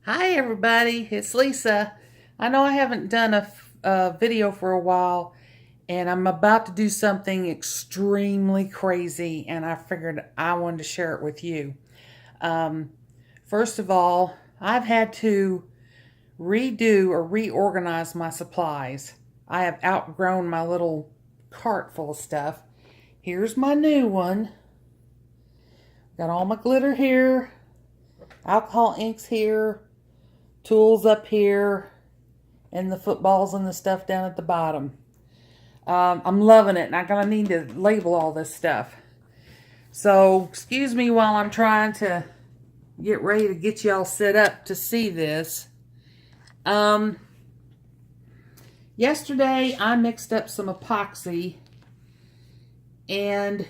Hi everybody, it's Lisa. I know I haven't done a video for a while and I'm about to do something extremely crazy and I figured I wanted to share it with you. Um, First of all, I've had to redo or reorganize my supplies. I have outgrown my little cart full of stuff. Here's my new one. Got all my glitter here, alcohol inks here, tools up here, and the footballs and the stuff down at the bottom. I'm loving it, and I'm going to need to label all this stuff. So, excuse me while I'm trying to get ready to get y'all set up to see this. Yesterday, I mixed up some epoxy, and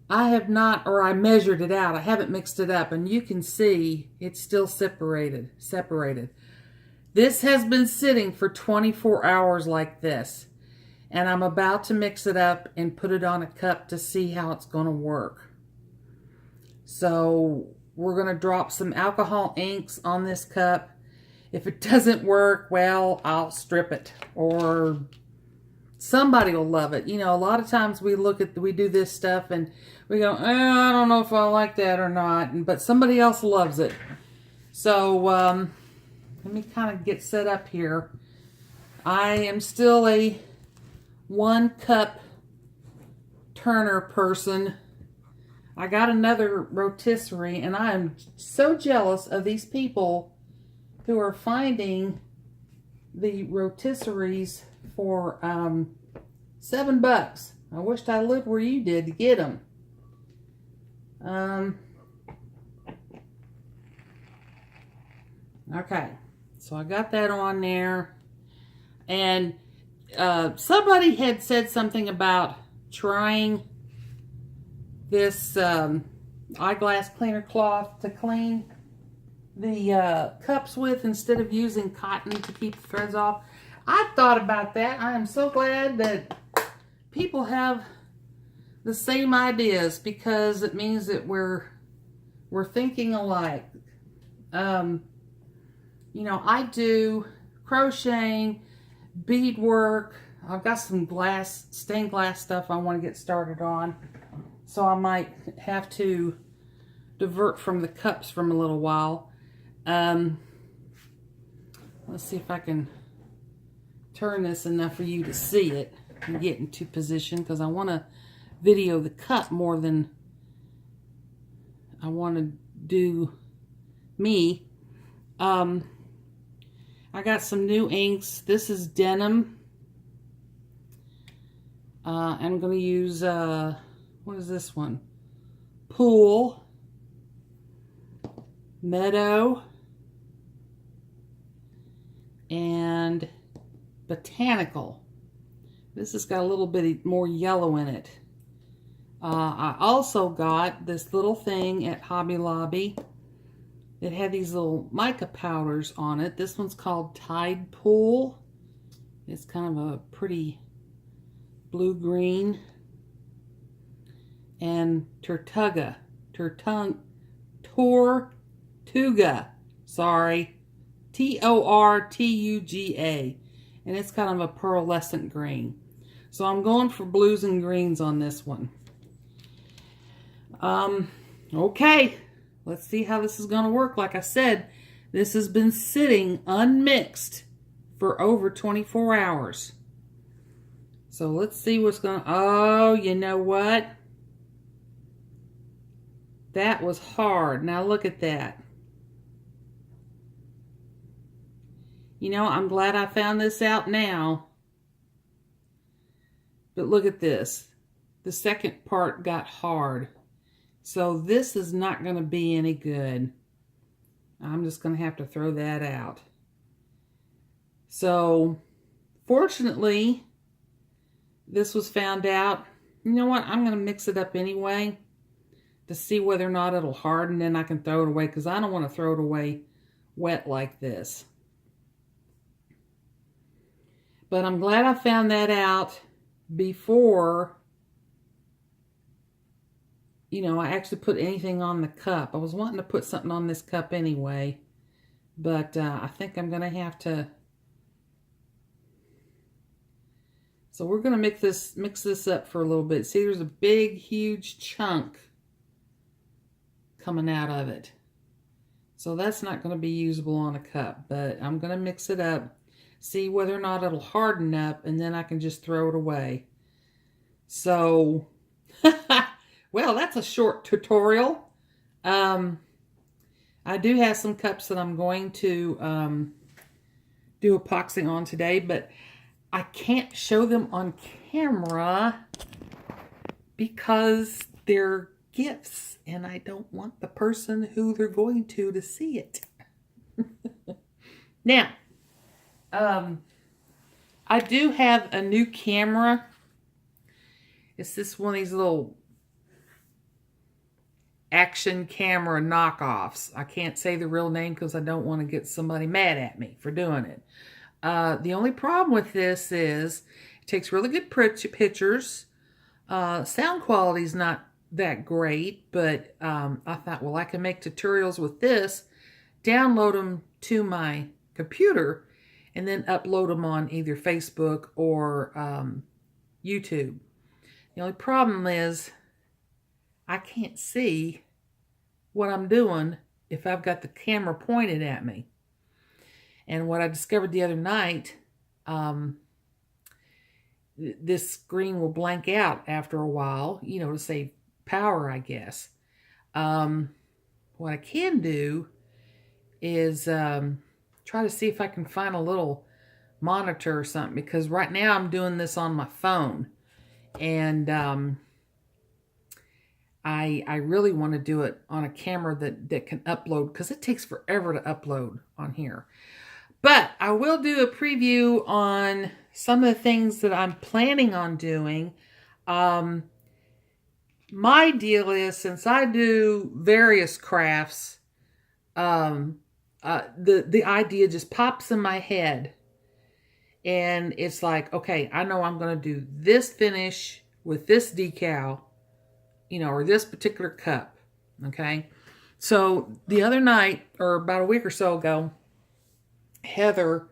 I measured it out. I haven't mixed it up, and you can see it's still separated. This has been sitting for 24 hours like this. And I'm about to mix it up and put it on a cup to see how it's going to work. So we're going to drop some alcohol inks on this cup. If it doesn't work, well, I'll strip it. Or somebody will love it. You know, a lot of times we do this stuff and we go, I don't know if I like that or not. But somebody else loves it. So, let me kind of get set up here. I am still a 1 cup turner person. I got another rotisserie and I am so jealous of these people who are finding the rotisseries for $7. I wished I lived where you did to get them. Okay, so I got that on there, and somebody had said something about trying this eyeglass cleaner cloth to clean the cups with instead of using cotton to keep the threads off. I've thought about that. I am so glad that people have the same ideas because it means that we're thinking alike. You know, I do crocheting, beadwork. I've got some stained glass stuff I want to get started on. So I might have to divert from the cups for a little while. Let's see if I can turn this enough for you to see it and get into position, because I want to video the cup more than I want to do me. I got some new inks. This is denim. I'm going to use, what is this one? Pool, Meadow, and Botanical. This has got a little bit more yellow in it. I also got this little thing at Hobby Lobby. It had these little mica powders on it. This one's called Tide Pool. It's kind of a pretty blue-green. And Tortuga. Sorry. Tortuga. And it's kind of a pearlescent green. So I'm going for blues and greens on this one. Okay. Let's see how this is going to work. Like I said, this has been sitting unmixed for over 24 hours. So let's see what's going to... Oh, you know what? That was hard. Now look at that. You know, I'm glad I found this out now. But look at this. The second part got hard. So this is not going to be any good. I'm just going to have to throw that out. So, fortunately, this was found out. You know what? I'm going to mix it up anyway to see whether or not it'll harden. Then I can throw it away because I don't want to throw it away wet like this. But I'm glad I found that out before, you know, I actually put anything on the cup. I was wanting to put something on this cup anyway. But I think I'm going to have to. So we're going to mix this up for a little bit. See, there's a big, huge chunk coming out of it. So that's not going to be usable on a cup, but I'm going to mix it up, see whether or not it'll harden up, and then I can just throw it away. So, well, that's a short tutorial. I do have some cups that I'm going to do epoxy on today, but I can't show them on camera because they're gifts and I don't want the person who they're going to see it. Now, I do have a new camera. It's this one of these little action camera knockoffs. I can't say the real name because I don't want to get somebody mad at me for doing it. The only problem with this is it takes really good pictures. Sound quality is not that great, but I thought, well, I can make tutorials with this, download them to my computer, and then upload them on either Facebook or YouTube. The only problem is I can't see what I'm doing if I've got the camera pointed at me. And what I discovered the other night, this screen will blank out after a while, you know, to save power, I guess. What I can do is try to see if I can find a little monitor or something, because right now I'm doing this on my phone. And I really want to do it on a camera that can upload, because it takes forever to upload on here. But I will do a preview on some of the things that I'm planning on doing. My deal is, since I do various crafts, the idea just pops in my head. And it's like, okay, I know I'm going to do this finish with this decal, you know, or this particular cup, okay? So the other night, or about a week or so ago, Heather,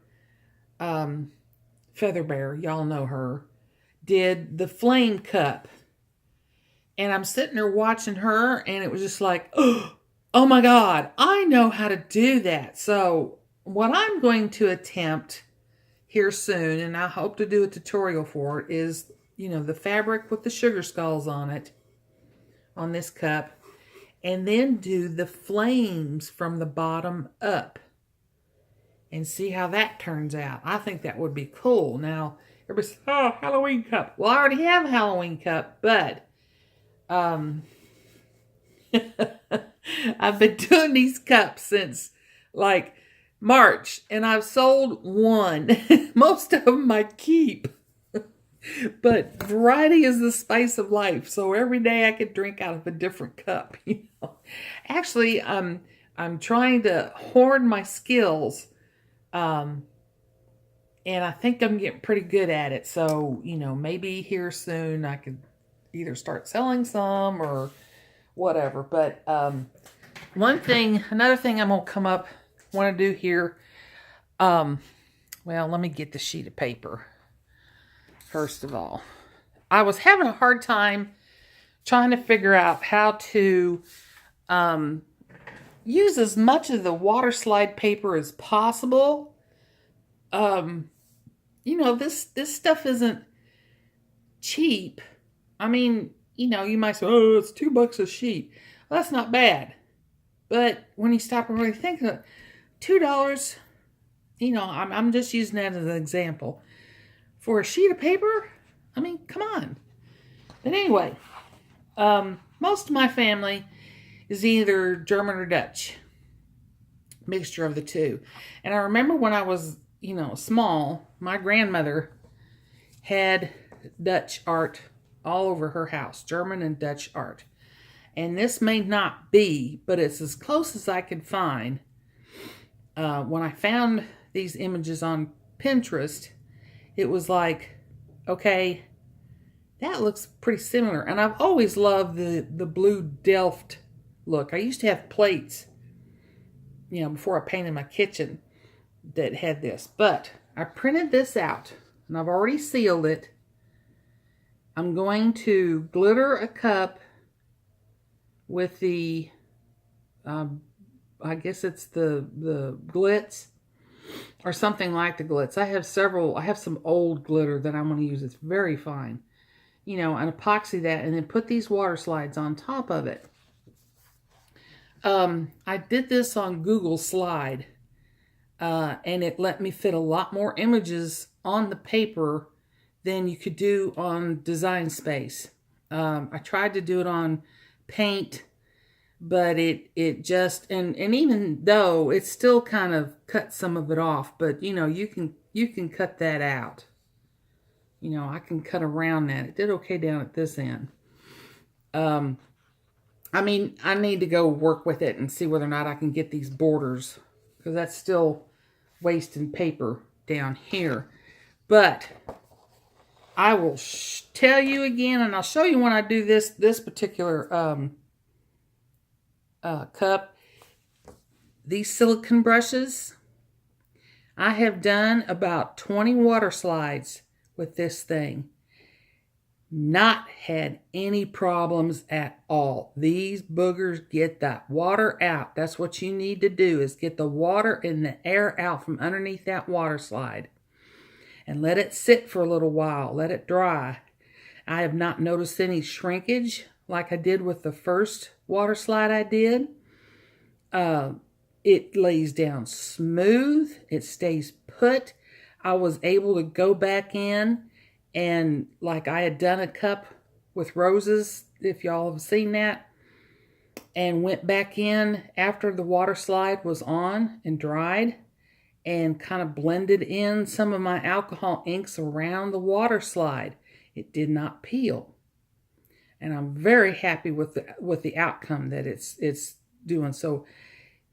Feather Bear, y'all know her, did the flame cup. And I'm sitting there watching her, and it was just like, oh my God, I know how to do that. So what I'm going to attempt here soon, and I hope to do a tutorial for it, is, you know, the fabric with the sugar skulls on it, on this cup, and then do the flames from the bottom up and see how that turns out. I think that would be cool. Now, everybody says, oh, Halloween cup. Well, I already have a Halloween cup, but I've been doing these cups since like March, and I've sold one. Most of them I keep. But variety is the spice of life. So every day I could drink out of a different cup. You know? Actually, I'm trying to hoard my skills. And I think I'm getting pretty good at it. So, you know, maybe here soon I could either start selling some or whatever. But another thing I'm going to want to do here. Well, let me get the sheet of paper. First of all, I was having a hard time trying to figure out how to use as much of the water slide paper as possible. You know, this stuff isn't cheap. I mean, you know, you might say, oh, it's $2 a sheet. Well, that's not bad. But when you stop and really think of it, $2, you know, I'm just using that as an example. For a sheet of paper, I mean, come on. But anyway, most of my family is either German or Dutch. Mixture of the two. And I remember when I was, you know, small, my grandmother had Dutch art all over her house. German and Dutch art. And this may not be, but it's as close as I could find. When I found these images on Pinterest, it was like, okay, that looks pretty similar. And I've always loved the blue Delft look. I used to have plates before I painted my kitchen that had this. But I printed this out, and I've already sealed it. I'm going to glitter a cup with the, I guess it's the glitz, or something like the glitz. I have some old glitter that I'm going to use. It's very fine. And epoxy that, and then put these water slides on top of it. I did this on Google Slide, and it let me fit a lot more images on the paper than you could do on Design Space. I tried to do it on Paint, but it just, and even though it still kind of cut some of it off, but you can cut that out. I can cut around that. It did okay down at this end. I need to go work with it and see whether or not I can get these borders, because that's still wasting paper down here. But I will tell you again, and I'll show you when I do this particular cup. These silicone brushes, I have done about 20 water slides with this thing. Not had any problems at all. These boogers get that water out. That's what you need to do, is get the water and the air out from underneath that water slide. And let it sit for a little while. Let it dry. I have not noticed any shrinkage like I did with the first water slide I did. It lays down smooth. It stays put. I was able to go back in, and like I had done a cup with roses, if y'all have seen that, and went back in after the water slide was on and dried, and kind of blended in some of my alcohol inks around the water slide. It did not peel. And I'm very happy with the outcome that it's doing. So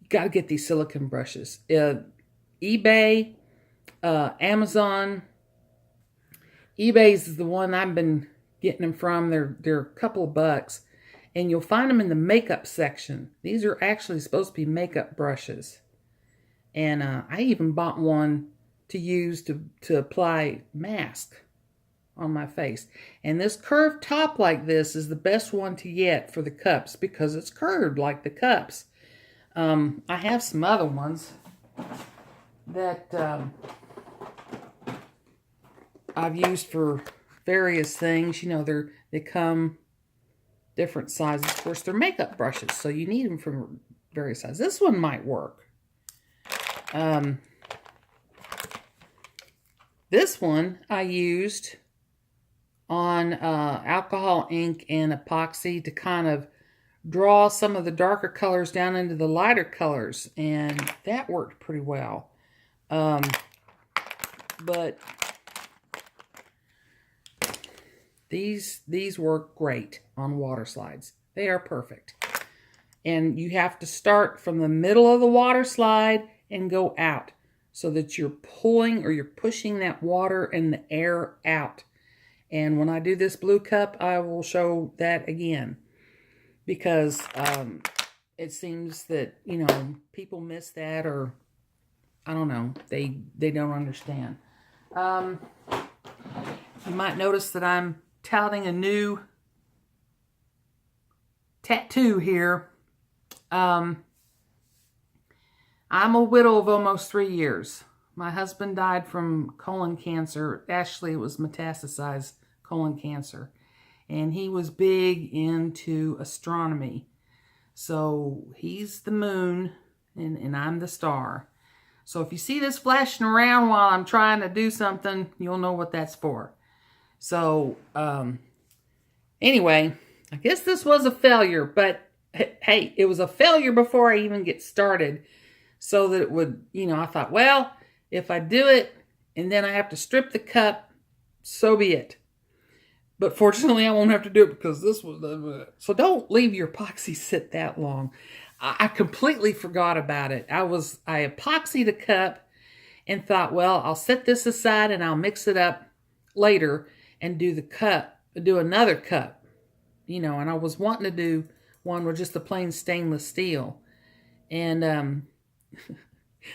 you got to get these silicone brushes. eBay, Amazon. eBay's is the one I've been getting them from. They're a couple of bucks. And you'll find them in the makeup section. These are actually supposed to be makeup brushes. And I even bought one to use to apply mask on my face. And this curved top like this is the best one to get for the cups, because it's curved like the cups. I have some other ones that I've used for various things. They come different sizes. Of course, they're makeup brushes, so you need them for various sizes. This one might work. This one I used on alcohol ink and epoxy to kind of draw some of the darker colors down into the lighter colors, and that worked pretty well. But these work great on water slides. They are perfect. And you have to start from the middle of the water slide and go out, so that you're pulling or you're pushing that water and the air out. And when I do this blue cup, I will show that again, because it seems that, people miss that, or I don't know, they don't understand. You might notice that I'm touting a new tattoo here. I'm a widow of almost 3 years. My husband died from colon cancer. Actually, it was metastasized colon cancer. And he was big into astronomy. So he's the moon and I'm the star. So if you see this flashing around while I'm trying to do something, you'll know what that's for. So anyway, I guess this was a failure. But hey, it was a failure before I even get started. So that it would, I thought, well, if I do it and then I have to strip the cup, so be it. But fortunately, I won't have to do it, because this was the... So don't leave your epoxy sit that long. I completely forgot about it. I epoxied a cup and thought, well, I'll set this aside and I'll mix it up later and do another cup. And I was wanting to do one with just the plain stainless steel. And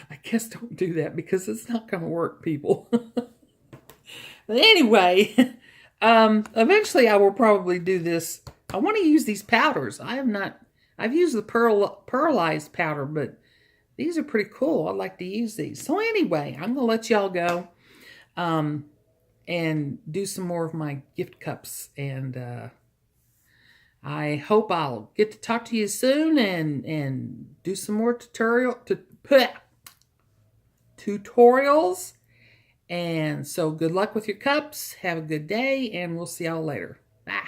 I guess don't do that because it's not going to work, people. But anyway, eventually I will probably do this. I want to use these powders. I've used the pearlized powder, but these are pretty cool. I'd like to use these. So anyway, I'm going to let y'all go and do some more of my gift cups. And I hope I'll get to talk to you soon and do some more tutorials. And so good luck with your cups. Have a good day, and we'll see y'all later. Bye.